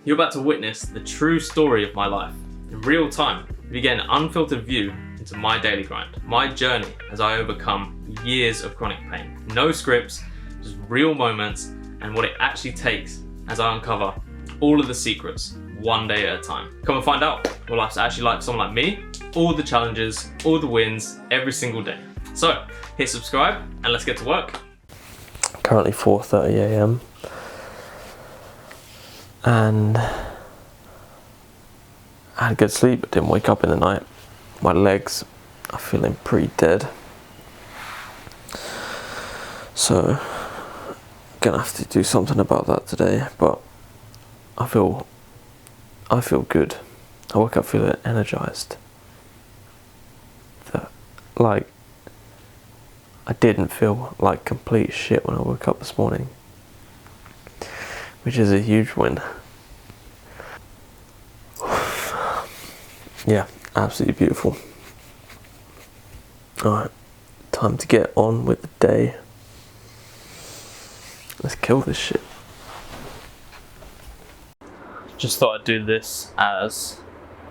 You're about to witness the true story of my life. In real time, you get an unfiltered view into my daily grind, my journey as I overcome years of chronic pain. No scripts, just real moments and what it actually takes as I uncover all of the secrets one day at a time. Come and find out what life's actually like for someone like me, all the challenges, all the wins, every single day. So hit subscribe and let's get to work. Currently 4:30 a.m. and I had a good sleep but didn't wake up in the night. My legs are feeling pretty dead, so gonna have to do something about that today, but I feel good. I woke up feeling energized. Like, I didn't feel like complete shit when I woke up this morning, which is a huge win. Yeah, absolutely beautiful. Alright, time to get on with the day. Let's kill this shit. Just thought I'd do this as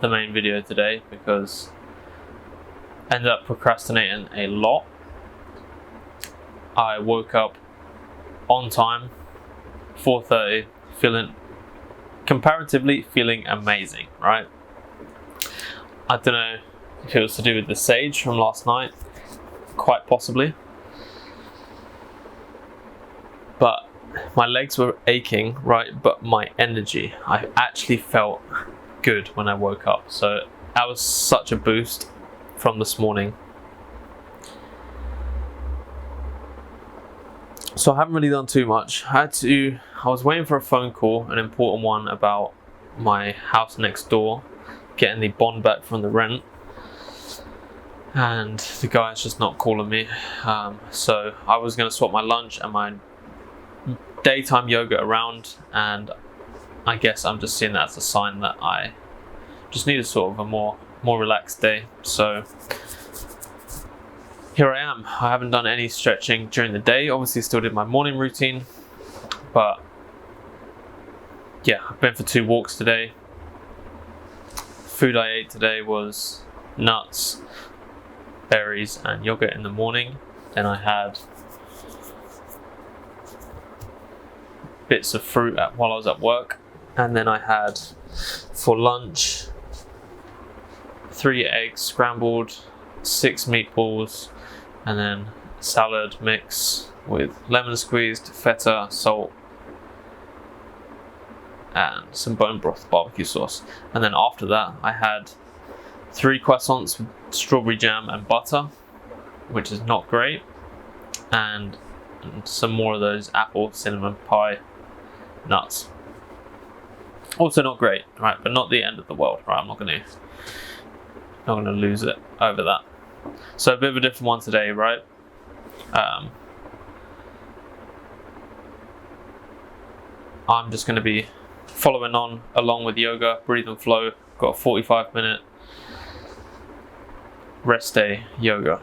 the main video today because I ended up procrastinating a lot. I woke up on time, 4:30, comparatively feeling amazing, right? I don't know if it was to do with the sage from last night, quite possibly. But my legs were aching, right? But my energy, I actually felt good when I woke up. So that was such a boost from this morning. So I haven't really done too much. I was waiting for a phone call, an important one about my house next door, getting the bond back from the rent. And the guy's just not calling me. So I was going to swap my lunch and my daytime yoga around, and I guess I'm just seeing that as a sign that I just need a sort of a more relaxed day. So here I am. I haven't done any stretching during the day. Obviously still did my morning routine, but yeah, I've been for 2 walks today. Food I ate today was nuts, berries and yogurt in the morning. Then I had bits of fruit while I was at work, and then I had for lunch 3 eggs scrambled, 6 meatballs, and then salad mix with lemon squeezed, feta, salt, and some bone broth barbecue sauce. And then after that I had 3 croissants with strawberry jam and butter, which is not great, and some more of those apple cinnamon pie nuts. Also not great, right? But not the end of the world, right? I'm not gonna lose it over that. So a bit of a different one today, right? I'm just gonna be following on along with yoga, breathe and flow. Got a 45-minute rest day yoga.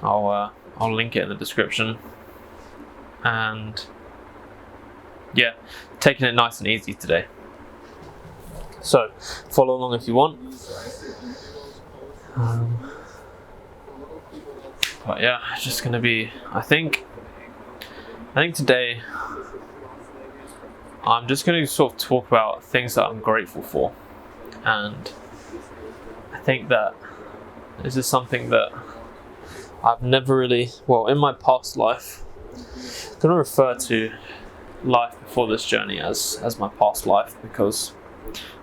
I'll link it in the description. And yeah, taking it nice and easy today. So follow along if you want. But yeah, it's just gonna be, I think today I'm just gonna sort of talk about things that I'm grateful for. And I think that this is something that I've never really, well, in my past life, I'm gonna refer to life before this journey as my past life, because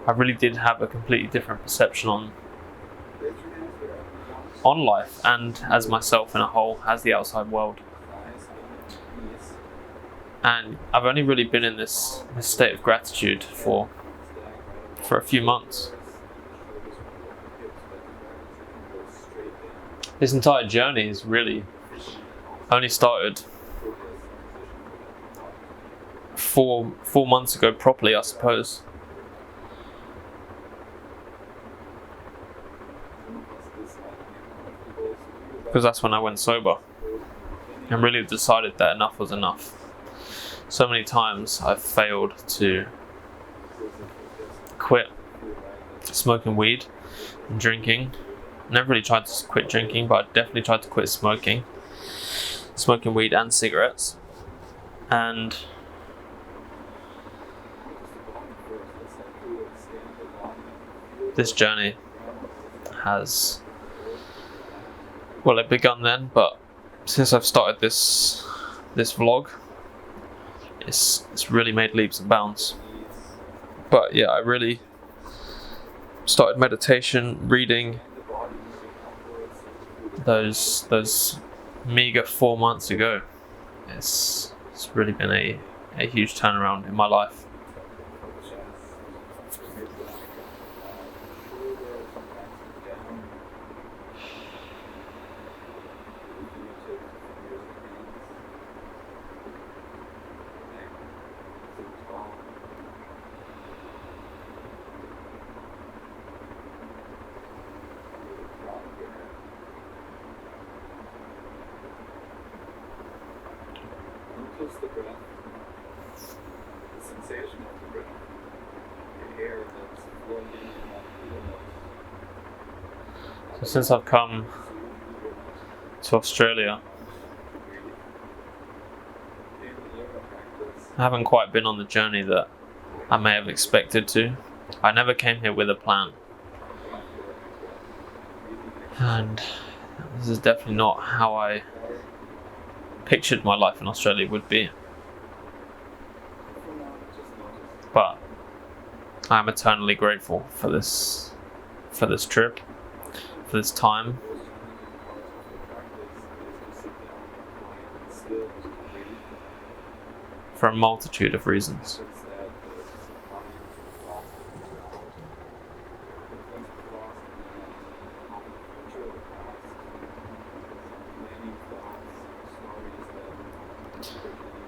I really did have a completely different perception on life and as myself in a whole, as the outside world. And I've only really been in this state of gratitude for a few months. This entire journey is really only started 4 months ago properly, I suppose. Because that's when I went sober and really decided that enough was enough. So many times I've failed to quit smoking weed and drinking. Never really tried to quit drinking, but I definitely tried to quit smoking weed and cigarettes. And this journey has, well, it begun then, but since I've started this vlog, it's really made leaps and bounds. But yeah, I really started meditation, reading those meager 4 months ago. It's really been a huge turnaround in my life. Just the breath, the sensation of the breath, the air that's flowing in and out through the nose. So since I've come to Australia, I haven't quite been on the journey that I may have expected to. I never came here with a plan. And this is definitely not how I pictured my life in Australia would be. But I'm eternally grateful for this trip, for this time. For a multitude of reasons.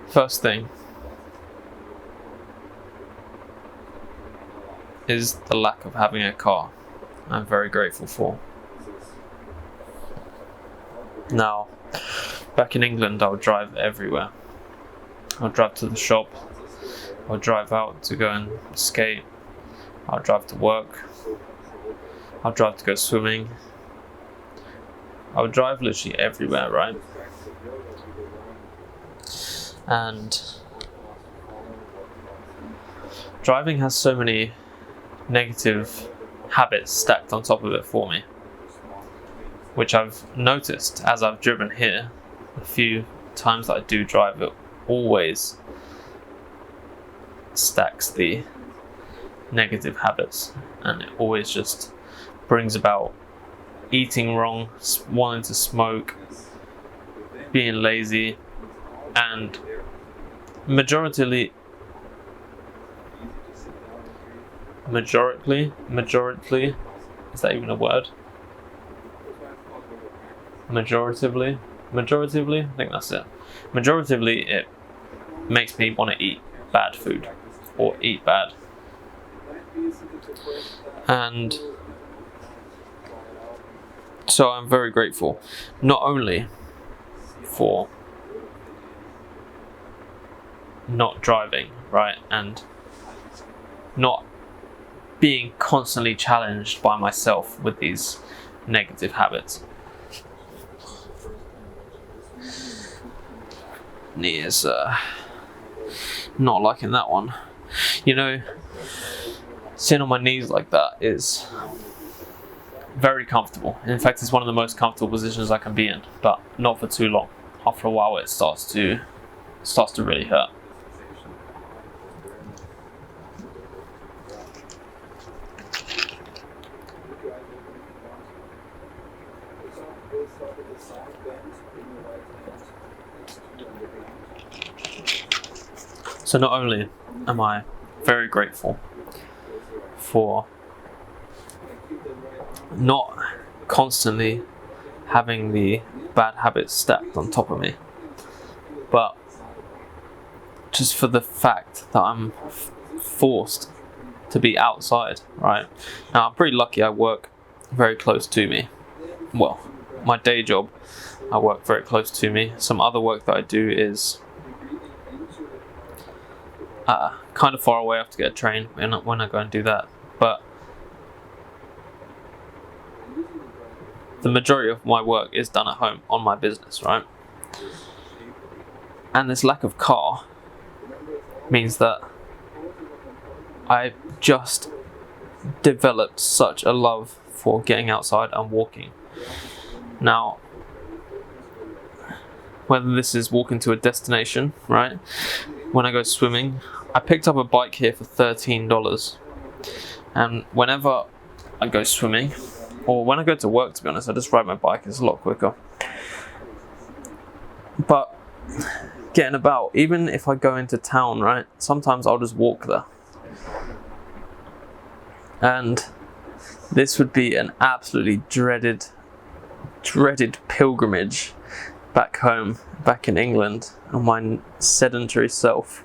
First thing is the lack of having a car. I'm very grateful for. Now, back in England, I would drive everywhere. I would drive to the shop, I would drive out to go and skate, I would drive to work, I would drive to go swimming. I would drive literally everywhere, right? And driving has so many negative habits stacked on top of it for me, which I've noticed as I've driven here. The few times that I do drive, it always stacks the negative habits, and it always just brings about eating wrong, wanting to smoke, being lazy, and majority, is that even a word? Majoritively, I think that's it. Majoritively, it makes me want to eat bad food or eat bad. And so I'm very grateful, not only for not driving, right, and not being constantly challenged by myself with these negative habits. Knee is not liking that one. You know, sitting on my knees like that is very comfortable. In fact, it's one of the most comfortable positions I can be in, but not for too long. After a while, it starts to really hurt. So not only am I very grateful for not constantly having the bad habits stacked on top of me, but just for the fact that I'm forced to be outside, right? Now, I'm pretty lucky I work very close to me. Well, my day job, I work very close to me. Some other work that I do is kind of far away. I have to get a train when I go and do that. But the majority of my work is done at home on my business, right? And this lack of car means that I just developed such a love for getting outside and walking. Now, whether this is walking to a destination, right? When I go swimming, I picked up a bike here for $13. And whenever I go swimming, or when I go to work, to be honest, I just ride my bike. It's a lot quicker. But getting about, even if I go into town, right? Sometimes I'll just walk there. And this would be an absolutely dreaded pilgrimage back home, back in England, on my sedentary self.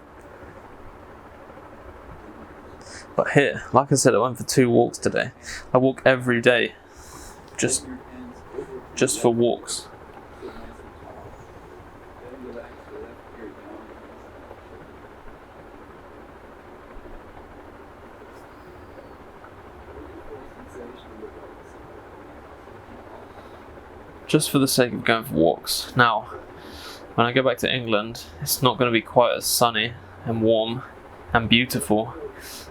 But here, like I said, I went for 2 walks today. I walk every day, just for walks. Just for the sake of going for walks. Now, when I go back to England, it's not going to be quite as sunny and warm and beautiful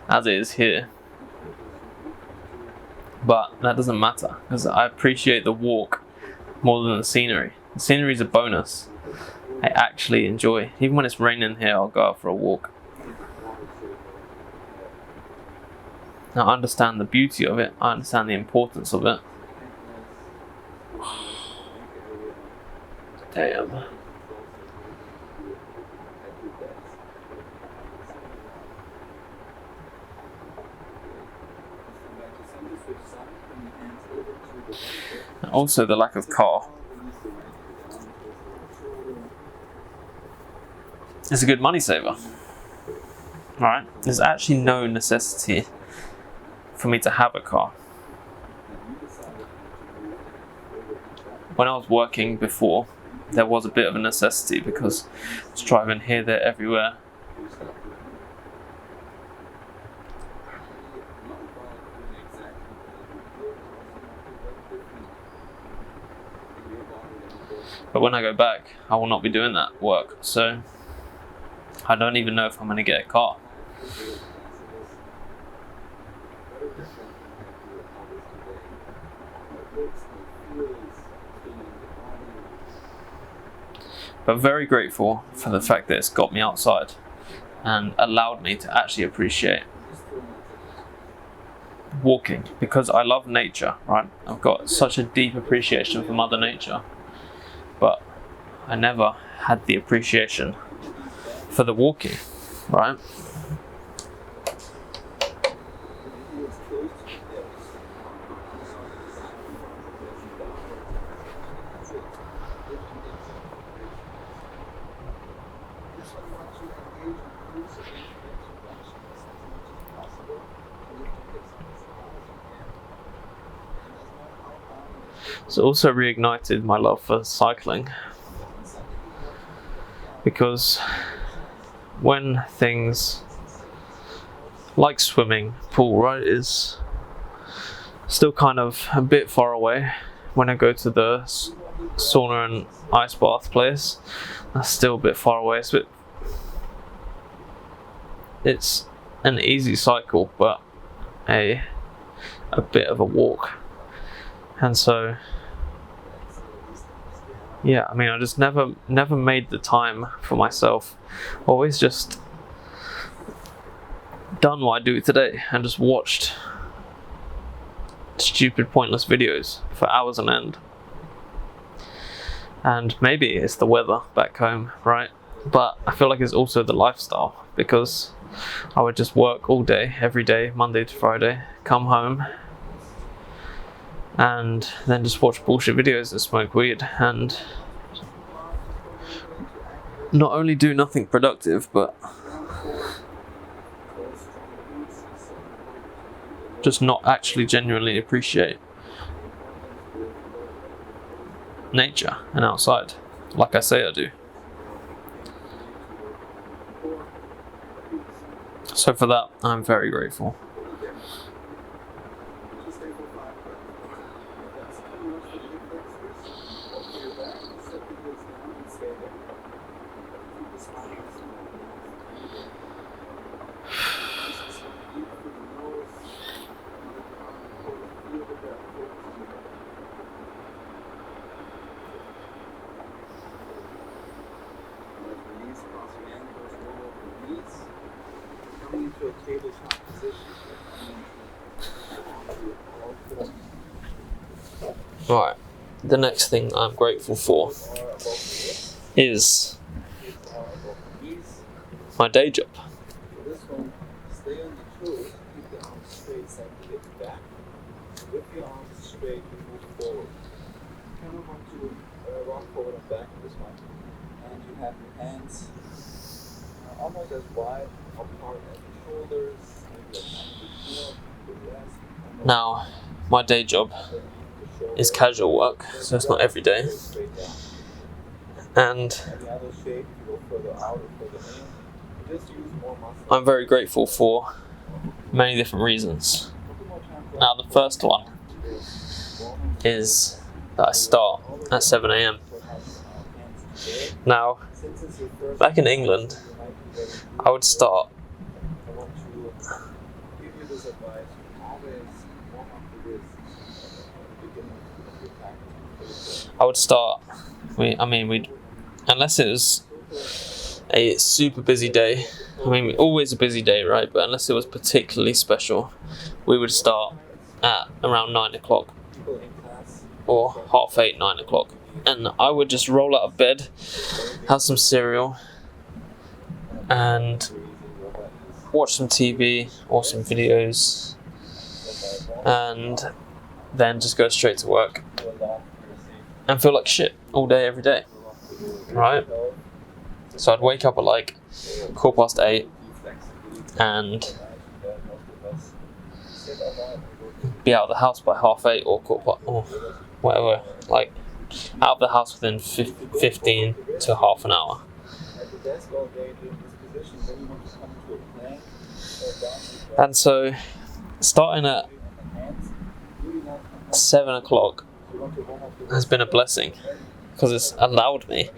as it is here. But that doesn't matter, because I appreciate the walk more than the scenery. The scenery is a bonus. I actually enjoy. Even when it's raining here, I'll go out for a walk. Now, I understand the beauty of it. I understand the importance of it. Damn. Also, the lack of car is a good money saver. Right? There's actually no necessity for me to have a car. When I was working before, there was a bit of a necessity because I was driving here, there, everywhere. But when I go back, I will not be doing that work, so I don't even know if I'm going to get a car. But very grateful for the fact that it's got me outside and allowed me to actually appreciate walking, because I love nature, right? I've got such a deep appreciation for Mother Nature, but I never had the appreciation for the walking, right? It's also reignited my love for cycling, because when things like swimming, pool, right, is still kind of a bit far away. When I go to the sauna and ice bath place, that's still a bit far away. It's an easy cycle, but a bit of a walk. And so, yeah, I mean, I just never made the time for myself. Always just done what I do today and just watched stupid, pointless videos for hours on end. And maybe it's the weather back home, right? But I feel like it's also the lifestyle, because I would just work all day, every day, Monday to Friday, come home, and then just watch bullshit videos and smoke weed and not only do nothing productive, but just not actually genuinely appreciate nature and outside, like I say I do. So for that, I'm very grateful. Just stay for 5 breaths. If that's too much for the flexors, open your back, set the hips down, and stay there. Keep the spine nice and long. Just deep through the nose, and the crown and core. Feel the breath. Focus on the breath. Let's release, cross your ankles, roll over the knees. Coming into a tabletop position. Onto all fours. Right, the next thing I'm grateful for Hips are above the hips. is Hips are above the knees. my day job. For this one, stay on the toes, keep the arms straight, send the hips back. With your arms straight, you move forward. You kind of want to rock forward and back in this one. And you have your hands almost as wide apart as your shoulders, maybe a tiny bit more to the rest. Now, my day job is casual work, so it's not every day. And Any other shape, you go further out or further in. Just use more muscle. I'm very grateful for many different reasons. Now, the first one is that I start at 7 a.m. Now, back in England, I would start I want to give you this advice. Always warm up the wrists at the beginning of your practice. I would start. We'd unless it was a super busy day. Always a busy day, right? But unless it was particularly special, we would start at around 9 o'clock People in class, or 8:30, 9 o'clock, and I would just roll out of bed, have some cereal, and watch some TV or some videos, and then just go straight to work and feel like shit all day, every day, right? So I'd wake up at like 8:15 and be out of the house by 8:30 or 8:15 or whatever, like out of the house within 15 to half an hour. at the desk all day doing this position, then you want to come to a plank or down to the And so starting at hands. Really not 7 o'clock you want to warm up the has been a blessing because it's allowed me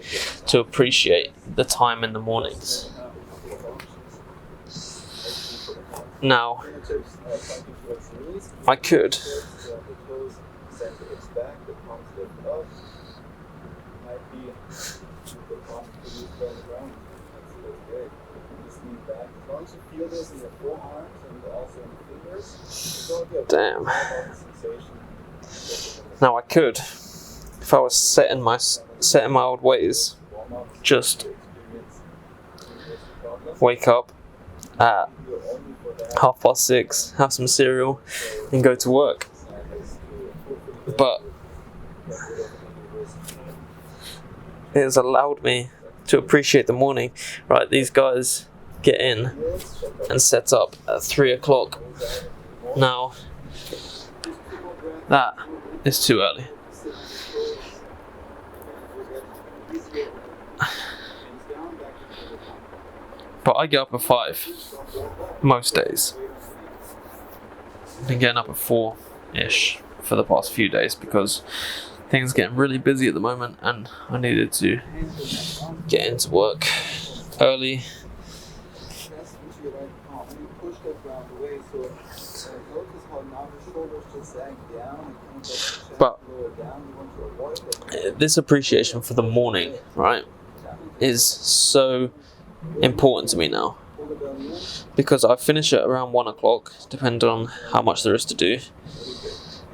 to appreciate the time in the mornings. Now, fingertips pointing towards the knees. I could The toes send the hips back, the palms lift up. Might be the palms to use on the ground. That's great. Just lean back. As long as you feel this in your forearms and also in the fingers, it's all good. Damn. It's all about the sensation. Now I could, if I was set in my old ways, Warm up, just experience the problem. wake up at You're only for that 6:30, have some cereal, and go to work. is to But get rid of any risk. it has allowed me to appreciate the morning. Right, these guys get in and set up at 3 o'clock. Now, that is too early. But I get up at 5 most days. I've been getting up at 4-ish for the past few days because things are getting really busy at the moment and I needed to get into work early. Press into your right palm. When you push that round away, so notice how now the shoulders just sag down and kind of the chest But lower down. You want to avoid that. this appreciation for the morning, right, is so important to me now Pull the belly in. because I finish at around 1 o'clock, depending on how much there is to do.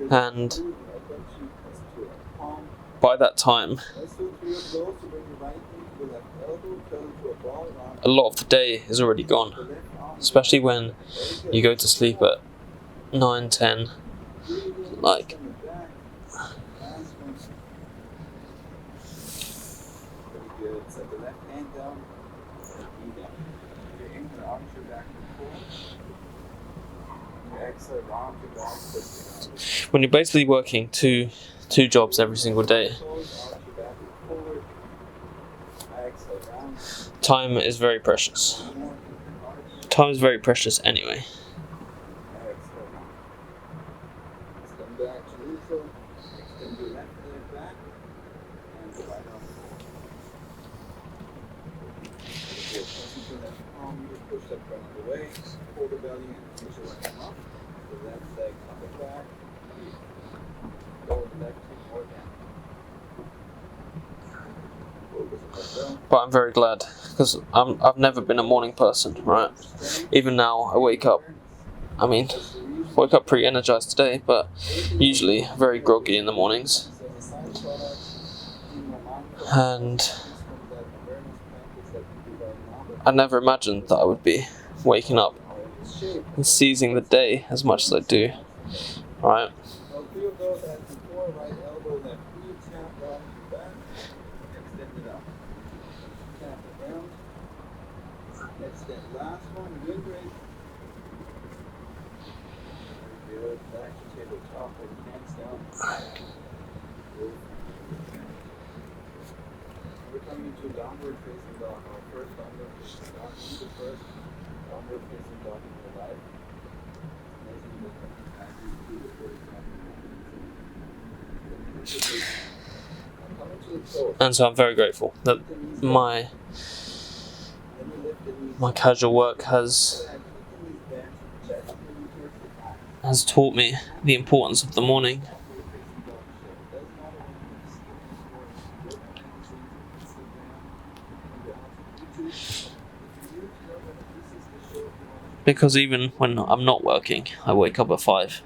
And Good. Right butt cheek press to your right palm. by that time, Let's do 3 of those. So bring your right knee to your left elbow, curl into a ball around a lot of the day is already the gone, left arm. especially when you go to sleep at 9, 10. Like, From the back. Last one. Very good. Set the left hand down. Knee down. Your inhale, arms your back and forth. Your exhale, round your back, twist it out. when you're basically working two jobs every single day, Toes, arch your back and forward. Exhale, round. time is very precious. More. Arch. Time is very precious anyway. Exhale. Extend back to neutral. Extend your left leg back. And the right arm forward. Good. Pressing to left arm, you push that front of the way. Pull the belly in. Push your right arm up. The left leg up and back. Lower the left hip or down. Focus on that down. But I'm very glad, because I've never been a morning person, right? Even now, I wake up pretty energized today, but usually very groggy in the mornings. And I never imagined that I would be waking up and seizing the day as much as I do, right? Now feel those as before, right elbow, left knee, tap round your back, extend it up. Tap it down. Extend last one, good break. Very good. Back to tabletop with hands down. Good. We're coming into downward facing dog. Our first downward facing dog. The first downward facing dog in your life. Amazing that as you do the first And so I'm very grateful that my casual work has taught me the importance of the morning. Because even when I'm not working, I wake up at 5.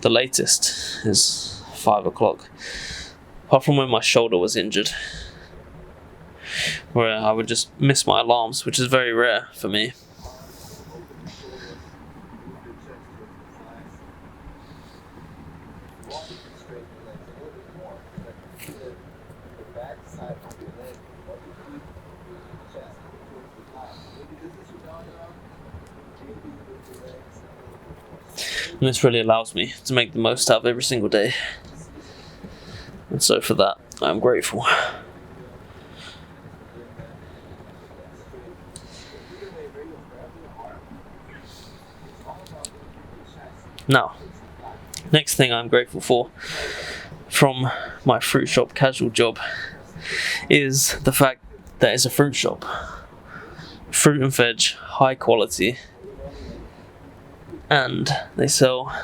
The latest is 5 o'clock. Apart from when my shoulder was injured, where I would just miss my alarms, which is very rare for me. And this really allows me to make the most out of every single day. And so for that, I'm grateful. Now, next thing I'm grateful for from my fruit shop casual job is the fact that it's a fruit shop. Fruit and veg, high quality. And they sell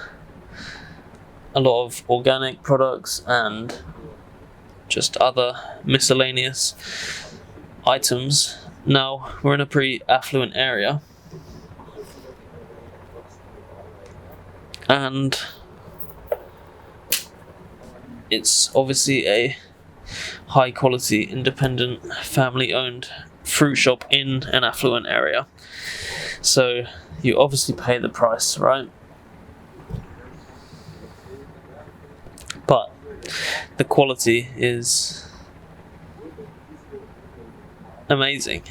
a lot of organic products and just other miscellaneous items. Now, we're in a pretty affluent area, and it's obviously a high quality, independent, family owned fruit shop in an affluent area. So you obviously pay the price, right? But the quality is amazing.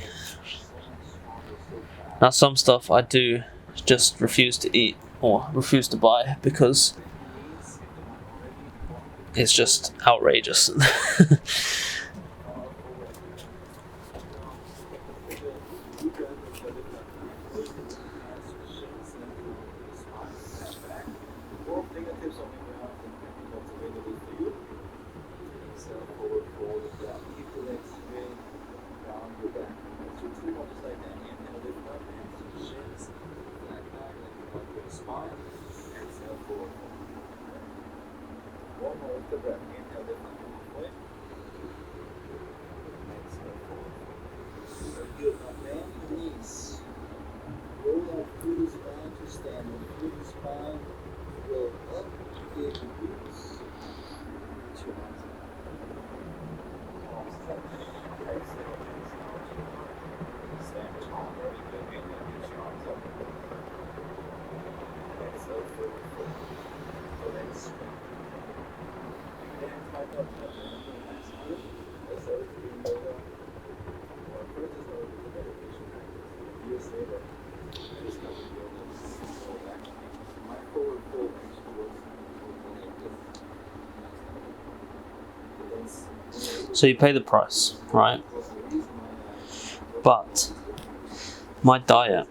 Now, some stuff I do just refuse to eat or refuse to buy because it's just outrageous. One more with the breath. Inhale, lift up halfway. Exhale, forward. Very good. Now bend your knees. Roll out through the spine to stand. Through the spine, roll up, give your glutes. Two arms up. Palms touch. Exhale, hands down to your heart. Stand tall. Very good. Inhale, reach your arms up. Exhale, forward, forward. So legs straight. So you pay the price, right? But my diet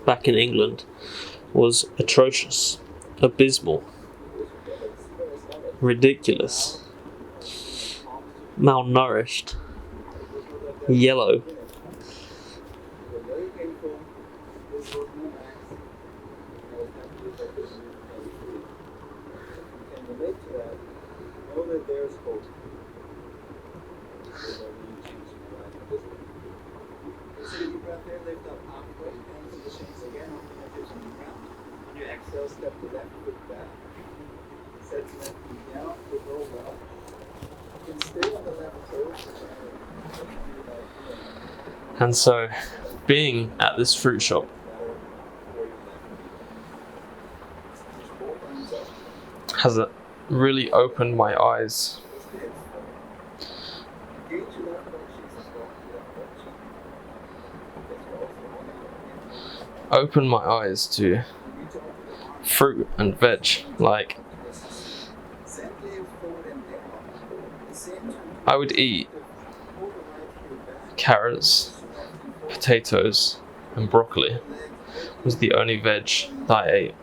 back in England was atrocious, abysmal, ridiculous, malnourished, yellow. Very painful. This was no max. I was happy that this was pain free. If you can relate to that, know that there's hope. There's a new change in your life at this point. Let's take a deep breath there, lift up halfway, hands to the shins again, on fingertips on the ground. On your exhale, step the left foot back. Set the left knee down, foot roll well. You can stay on the left toe. And so, being at this fruit shop has really opened my eyes. Opened my eyes to fruit and veg. Like, I would eat carrots, potatoes, and broccoli was the only veg that I ate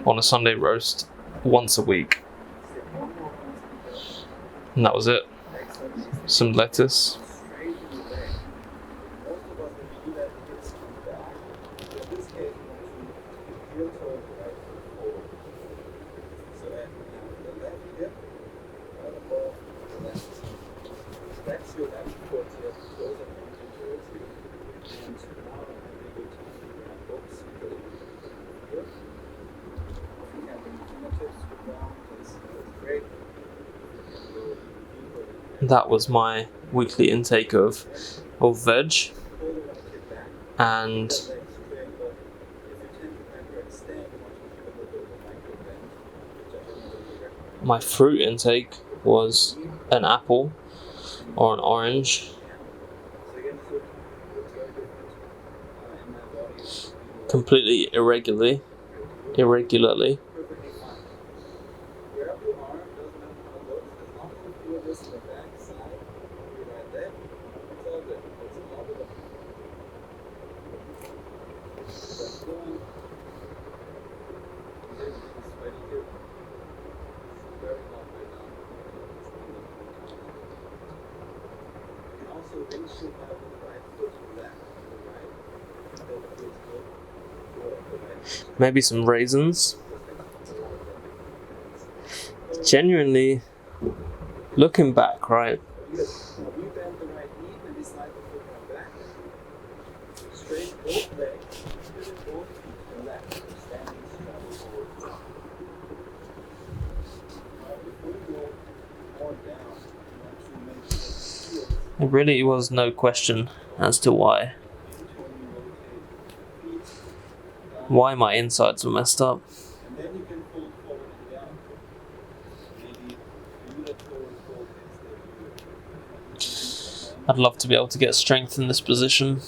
on a Sunday roast once a week. And that was it. Some lettuce. That was my weekly intake of veg, and my fruit intake was an apple or an orange, completely irregularly. Maybe some raisins. Genuinely, looking back, right? There really was no question as to why my insides were messed up. I'd love to be able to get strength in this position.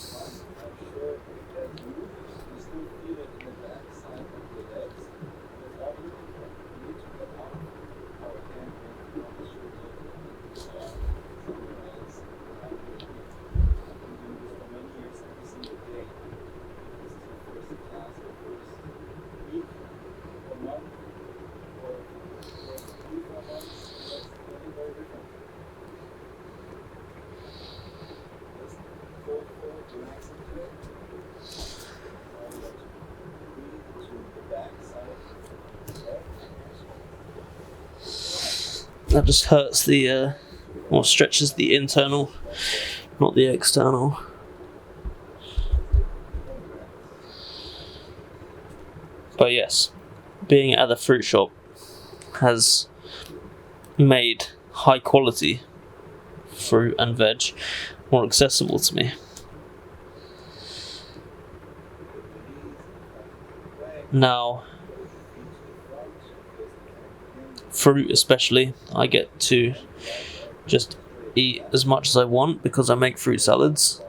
That just hurts or stretches the internal, not the external. But yes, being at the fruit shop has made high quality fruit and veg more accessible to me. Now, fruit especially, I get to just eat as much as I want because I make fruit salads.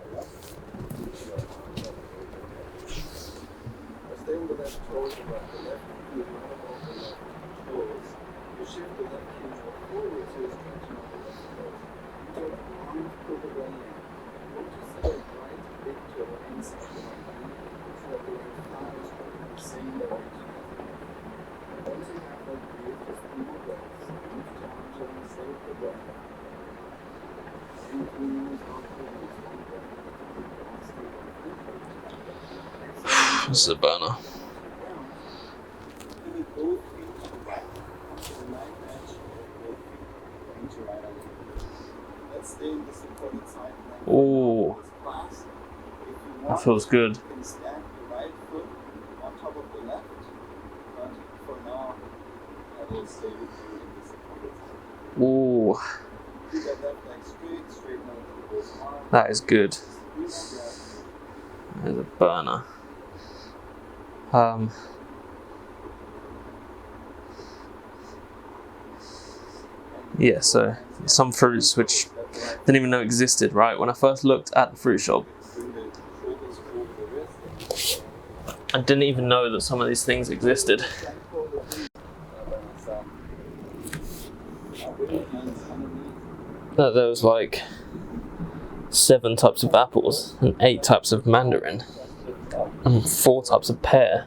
picture inside the mind, so that we fly in the same direction. Once you have that view, just move those. Each time gently save the breath. In through nose, out through nose, one breath. One stay there. This is a burner. Pivot both feet to the right. To the knife edge of both feet. Point your right a little bit. Let's stay in the supported side plank. Ooh, This class. If you that want, feels good. you can stack the right foot on top of the left. But for now, I will stay with you in the supported side. Ooh, Keep that left leg straight, straighten out through both arms. that is good. Squeeze your breath. There's a burner. Yeah, so some fruits which didn't even know existed, right? When I first looked at the fruit shop, Bring the shoulders over the wrist. I didn't even know that some of these things existed. That there was like 7 types of apples and 8 types of mandarin and 4 types of pear.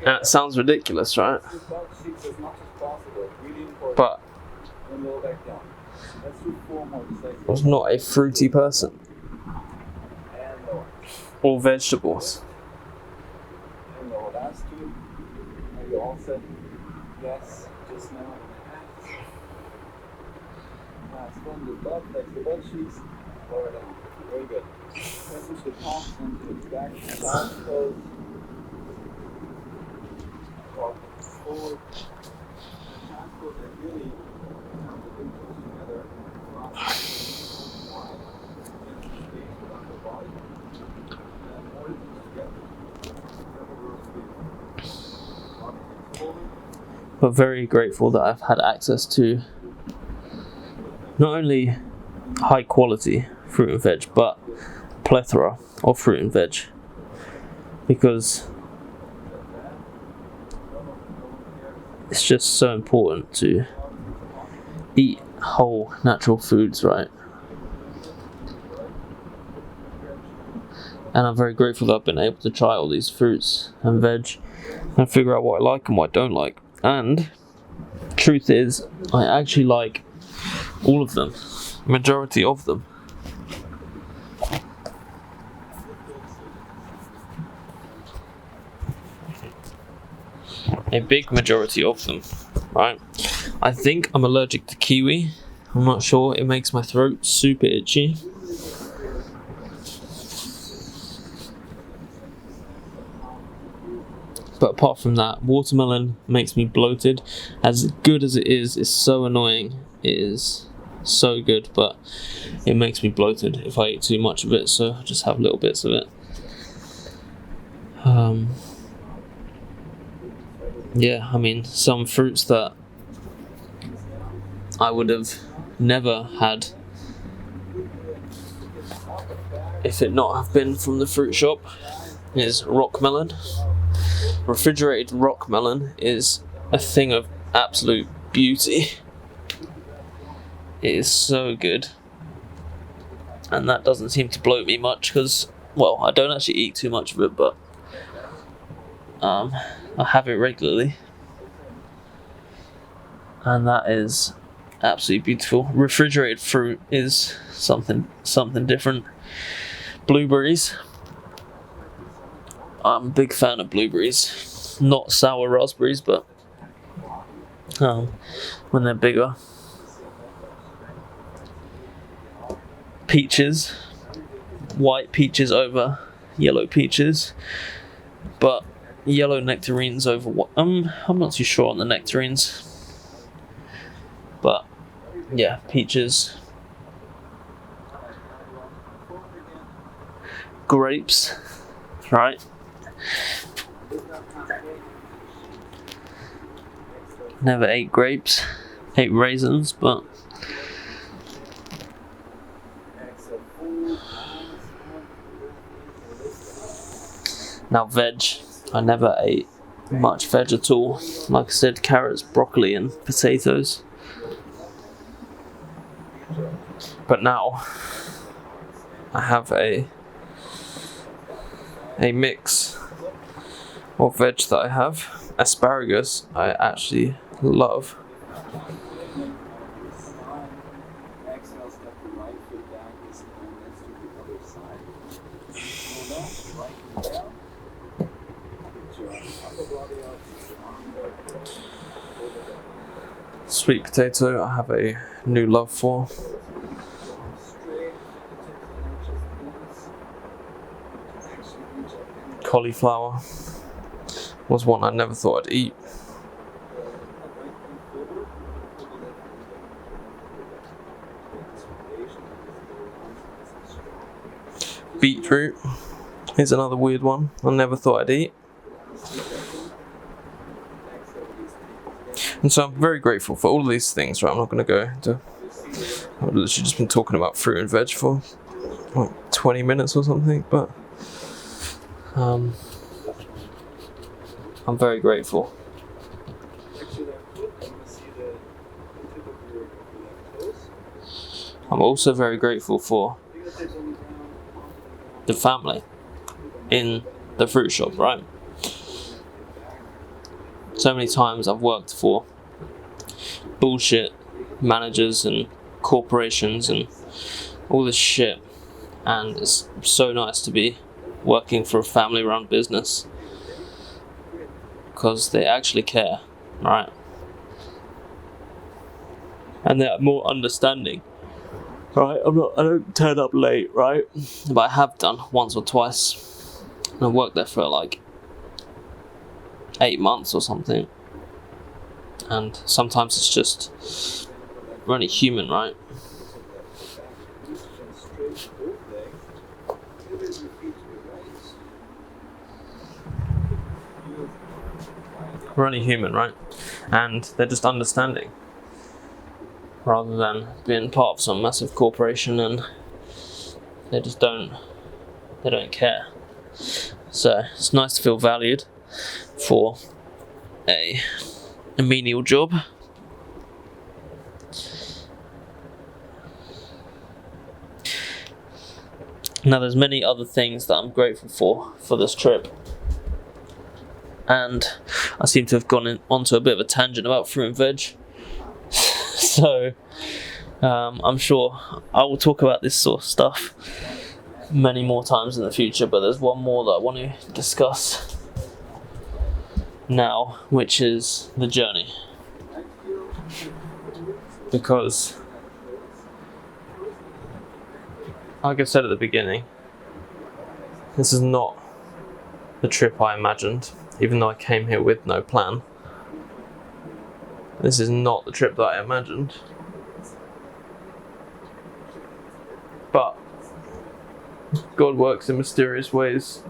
And it sounds ridiculous, right? But I was not a fruity person. Or vegetables. And the last two, are you all set? Yes, just now. Nice. From the butt, flex the butt cheeks, lower down. Very good. Push the palms into the back, side toes. Walk forward. The transport that really have the big toes together. Wide. Into the space without the body. And more together. But very grateful that I've had access to not only high quality fruit and veg, but plethora of fruit and veg, because it's just so important to eat whole natural foods, right? And I'm very grateful that I've been able to try all these fruits and veg and figure out what I like and what I don't like. And truth is, I actually like all of them, majority of them. A big majority of them, right? I think I'm allergic to kiwi. I'm not sure, it makes my throat super itchy. But apart from that, watermelon makes me bloated. As good as it is, it's so annoying. It is so good, but it makes me bloated if I eat too much of it, so I just have little bits of it. Yeah, I mean, some fruits that I would have never had if it not have been from the fruit shop is rock melon. Refrigerated rock melon is a thing of absolute beauty. It is so good, and that doesn't seem to bloat me much because, well, I don't actually eat too much of it, but I have it regularly, and that is absolutely beautiful. Refrigerated fruit is something different. Blueberries. I'm a big fan of blueberries. Not sour raspberries, but when they're bigger. Peaches. White peaches over yellow peaches. But yellow nectarines over what? I'm not too sure on the nectarines. But yeah, peaches. Grapes. Right. Never ate grapes. Ate raisins, but now veg. I never ate much veg at all. Like I said, carrots, broccoli and potatoes. But now I have a a mix of veg that I have. Asparagus I actually love. Exhale, step the right foot back, this and let's do the other side. Hold on, right foot down. Get your upper body up, your arm up, over the Sweet potato I have a new love for. arm straight, tips and arches, knees. Actually reach up and Cauliflower was one I never thought I'd eat. Beetroot is another weird one I never thought I'd eat. And so I'm very grateful for all of these things, right? I'm not going to go into... I've literally just been talking about fruit and veg for like 20 minutes or something, but I'm very grateful. I'm also very grateful for the family in the fruit shop, right? So many times I've worked for bullshit managers and corporations and all this shit, and it's so nice to be working for a family-run business because they actually care, right? And they're more understanding. Right, I don't turn up late, right? But I have done once or twice. And I worked there for like 8 months or something. And sometimes it's just, we're only human, right? We're only human, right? And they're just understanding, rather than being part of some massive corporation, and they don't care. So it's nice to feel valued for a menial job. Now there's many other things that I'm grateful for this trip, and I seem to have gone onto a bit of a tangent about fruit and veg. So I'm sure I will talk about this sort of stuff many more times in the future, but there's one more that I want to discuss now, which is the journey. Because, like I said at the beginning, this is not the trip I imagined, even though I came here with no plan. This is not the trip that I imagined. But God works in mysterious ways,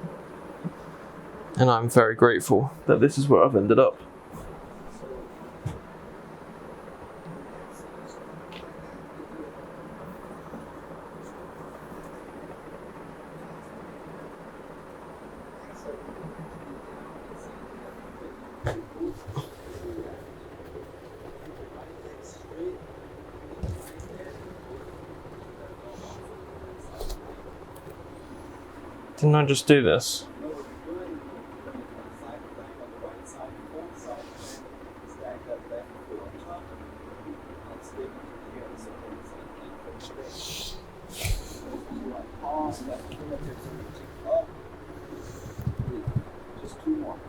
and I'm very grateful that this is where I've ended up. Didn't I just do this? Just two more.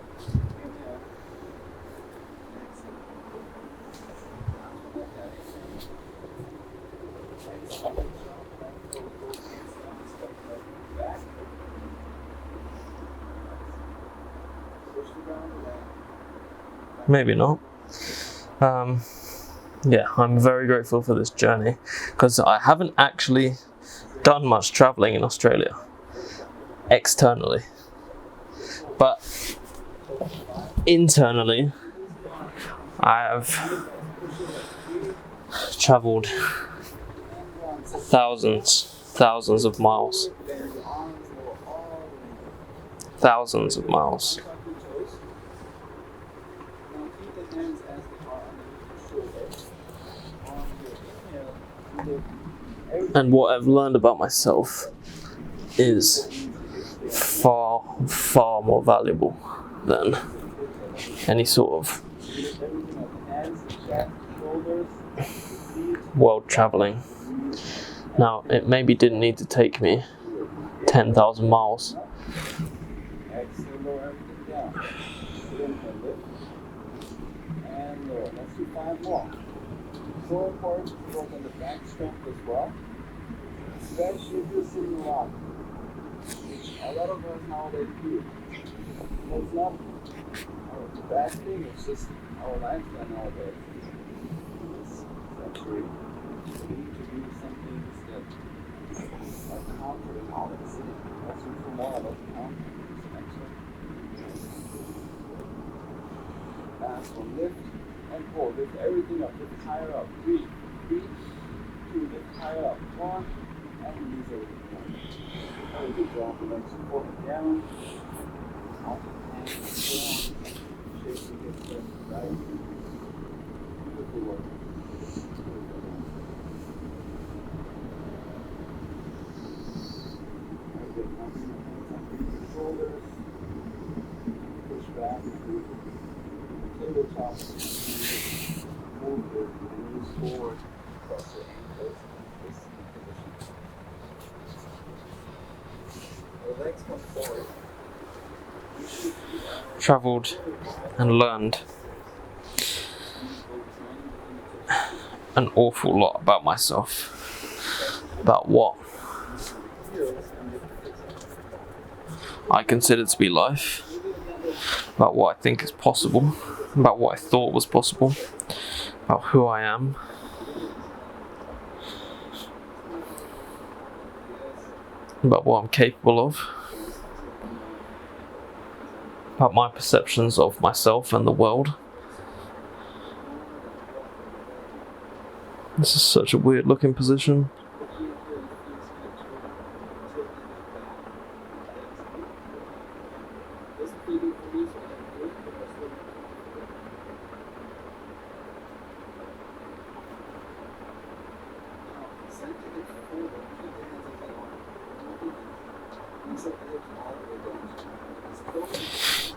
Maybe not. Yeah, I'm very grateful for this journey because I haven't actually done much traveling in Australia externally, but internally I have traveled thousands of miles. Thousands of miles. And what I've learned about myself is far far more valuable than any sort of Everything up, hands, chest, shoulders, feet, world traveling. Now, it maybe didn't need to take me 10,000 miles. exhale, lower everything down. Put in a lift, and lower. Let's do 5 more. So important to work on the back strength as well, especially if you're sitting a lot. A lot of us nowadays do. It's not a bad thing, it's just our lifestyle nowadays. This century, we need to do some things that are counter to how it's sitting. Let's do 2 more, let's count. Last one, lift and pull. Lift everything up, lift higher up. 3, 2, lift higher up. 1, and release everything down. Very good job. Let's support it down. Out the hands, down. Shake the hips left and right. Beautiful work. Very good. Now bring your hands underneath your shoulders. Push back. Tabletop. Move your knees forward. Cross your ankles. Facing position. The legs come forward. Travelled and learned an awful lot about myself, about what I consider to be life, about what I think is possible, about what I thought was possible, about who I am. About what I'm capable of, about my perceptions of myself and the world. This is such a weird looking position.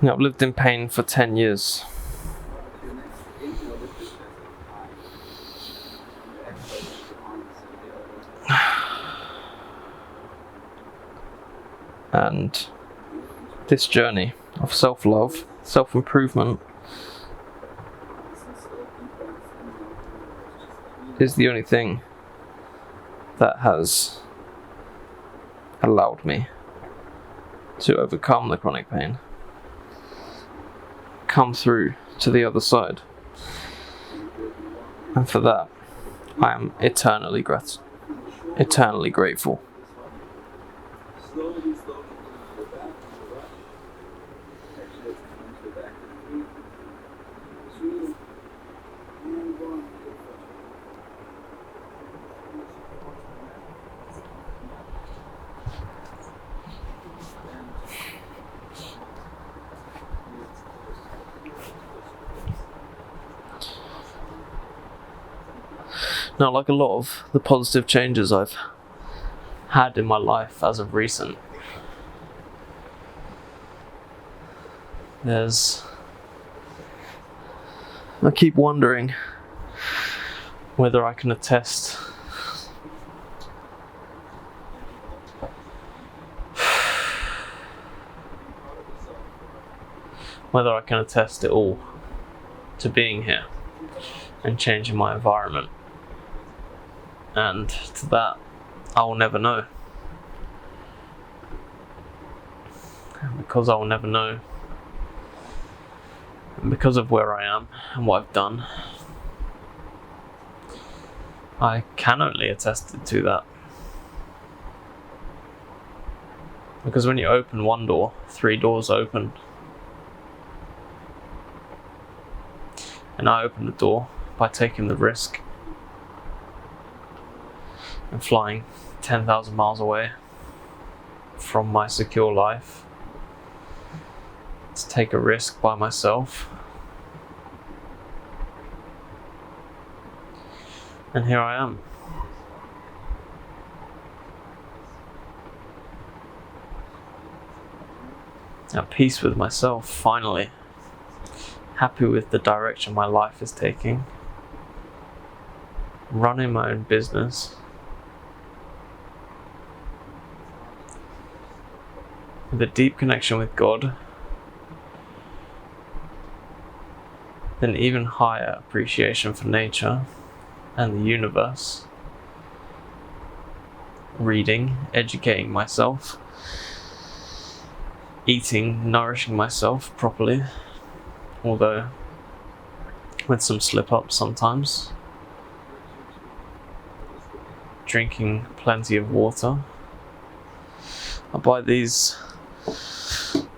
I've lived in pain for 10 years. And this journey of self-love, self-improvement is the only thing that has allowed me to overcome the chronic pain, come through to the other side, and for that I am eternally grateful. Slowly, slowly, to the back, to the right. Actually, let's come to the back to the 3, 2, and 1. Now, like a lot of the positive changes I've had in my life as of recent, I keep wondering whether I can attest it all to being here and changing my environment. And to that, I will never know. And because I will never know, and because of where I am and what I've done, I can only attest to that. Because when you open one door, 3 doors open. And I opened the door by taking the risk and flying 10,000 miles away from my secure life to take a risk by myself. And here I am. at peace with myself, finally. Happy with the direction my life is taking. Running my own business. With a deep connection with God. An even higher appreciation for nature and the universe. Reading, educating myself. Eating, nourishing myself properly. Although with some slip-ups sometimes. Drinking plenty of water. I buy these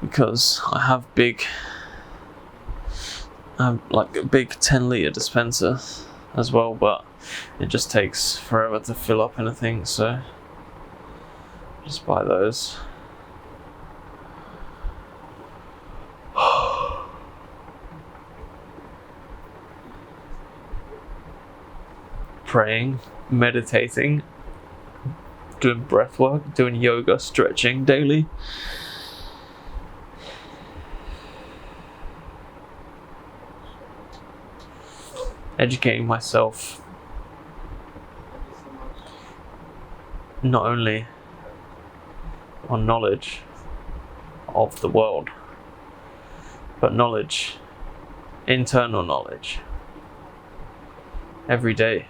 because I have like a big 10-litre dispenser as well, but it just takes forever to fill up anything, so just buy those. Praying, meditating, doing breath work, doing yoga, stretching daily. Educating myself not only on knowledge of the world, but knowledge, internal knowledge, every day.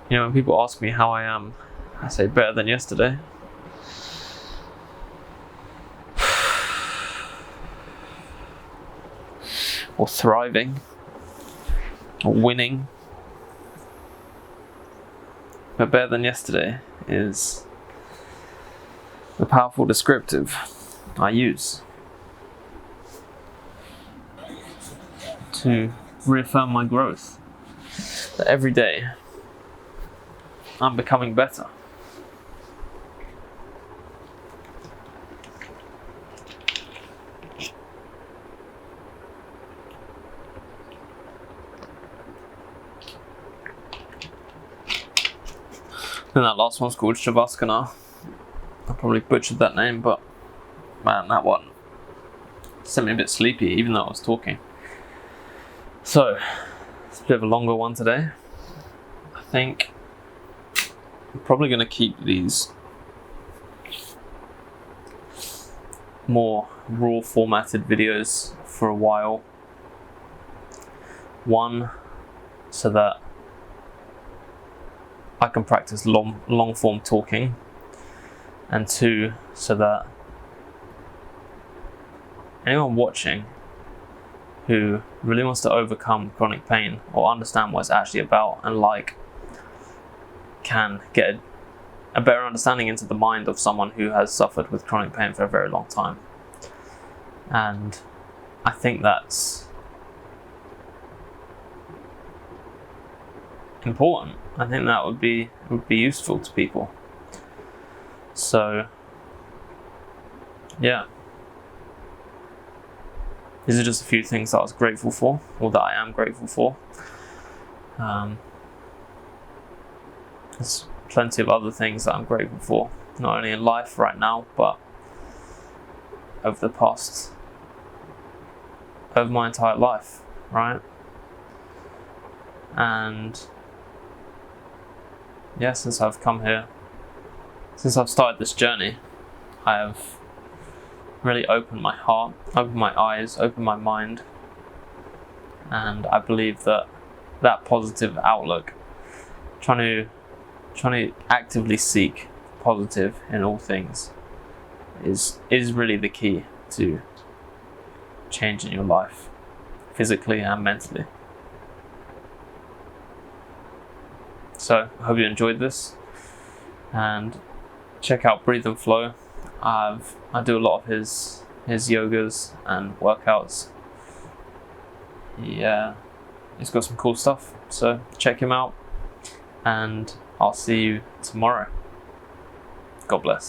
You know, when people ask me how I am, I say better than yesterday. Or thriving. Or winning. But better than yesterday is the powerful descriptive I use to reaffirm my growth. That every day I'm becoming better. And that last one's called Shavasana. I probably butchered that name, but man, that one sent me a bit sleepy even though I was talking. So, it's a bit of a longer one today. I think I'm probably going to keep these more raw formatted videos for a while. One, so that I can practice long form talking, and two, so that anyone watching who really wants to overcome chronic pain or understand what it's actually about and can get a better understanding into the mind of someone who has suffered with chronic pain for a very long time. And I think that's important. I think that would be useful to people. So yeah, these are just a few things that I was grateful for, or that I am grateful for. There's plenty of other things that I'm grateful for, not only in life right now, but over my entire life, right? And yeah, since I've come here, since I've started this journey, I have really opened my heart, opened my eyes, opened my mind, and I believe that positive outlook, trying to actively seek positive in all things, is really the key to changing your life, physically and mentally. So I hope you enjoyed this, and check out Breathe and Flow. I do a lot of his yogas and workouts. Yeah, he's got some cool stuff, so check him out, and I'll see you tomorrow. God bless.